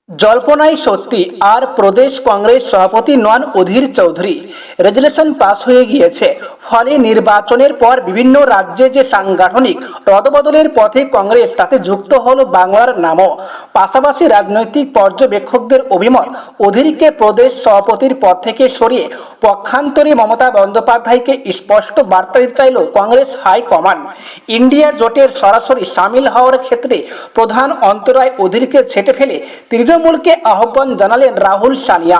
জল্পনাই সত্যি, আর প্রদেশ কংগ্রেস সভাপতি নন Adhir Chowdhury. Resolution pass হয়ে গিয়েছে। ফলে নির্বাচনের পর বিভিন্ন রাজ্যে যে সাংগঠনিক রদবদলের পথে কংগ্রেস, তাতে যুক্ত হল বাংলার নামও। পাশাপাশি রাজনৈতিক পর্যবেক্ষকদের অভিমত, অধীরকে প্রদেশ সভাপতির পদ থেকে সরিয়ে পক্ষান্তরে মমতা বন্দ্যোপাধ্যায়কে স্পষ্ট বার্তা দিতে চাইল কংগ্রেস হাইকমান্ড। ইন্ডিয়া জোটের সরাসরি সামিল হওয়ার ক্ষেত্রে প্রধান অন্তরায় অধীরকে ছেঁটে ফেলে তৃণমূলকে আহ্বান জানালেন রাহুল সানিয়া।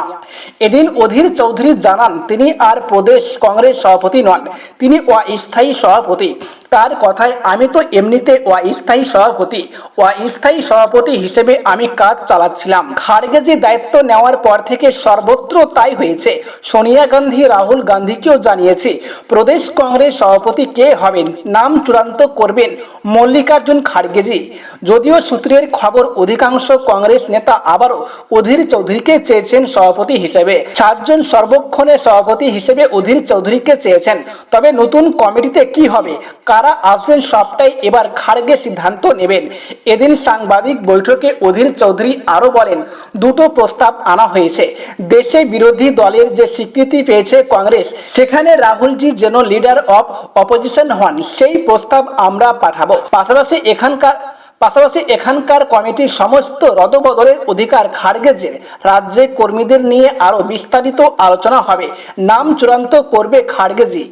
এদিন অধীর চৌধুরী জানান, তিনি আর প্রদেশ কংগ্রেস সভাপতি নন, তিনি অস্থায়ী সভাপতি। তার কথায়, আমি তো এমনিতে অস্থায়ী সভাপতি হিসেবে আমি কাজ চালাচ্ছিলাম। খারগেজি দায়িত্ব নেওয়ার পর থেকে সর্বত্র তাই হয়েছে। সোনিয়া গান্ধী রাহুল গান্ধীকেও জানিয়েছে প্রদেশ কংগ্রেস সভাপতি কে হবেন, নাম চূড়ান্ত করবেন মল্লিকার্জুন খারগেজি। যদিও সূত্রের খবর, অধিকাংশ কংগ্রেস নেতা আবারও অধীর চৌধুরীকে চেয়েছেন সভাপতি হিসেবে। 7 জন সর্বক্ষণের সভাপতি হিসেবে অধীর চৌধুরীকে চেয়েছেন। তবে নতুন কমিটিতে কি হবে, কারা আসবেন, সবটাই এবার খাড়গে সিদ্ধান্ত নেবেন। এদিন সাংবাদিক বৈঠকে অধীর চৌধুরী আরও বলেন, দুটো প্রস্তাব আনা হয়েছে। দেশে বিরোধী দলের যে স্বীকৃতি পেয়েছে কংগ্রেস, সেখানে রাহুলজি যেন লিডার অফ অপোজিশন হন, সেই প্রস্তাব আমরা পাঠাবো। পাশাপাশি এখানকার কমিটির সমস্ত রদবদলের অধিকার খারগেজের। রাজ্যে কর্মীদের নিয়ে আরও বিস্তারিত আলোচনা হবে, নাম চূড়ান্ত করবে খারগেজি।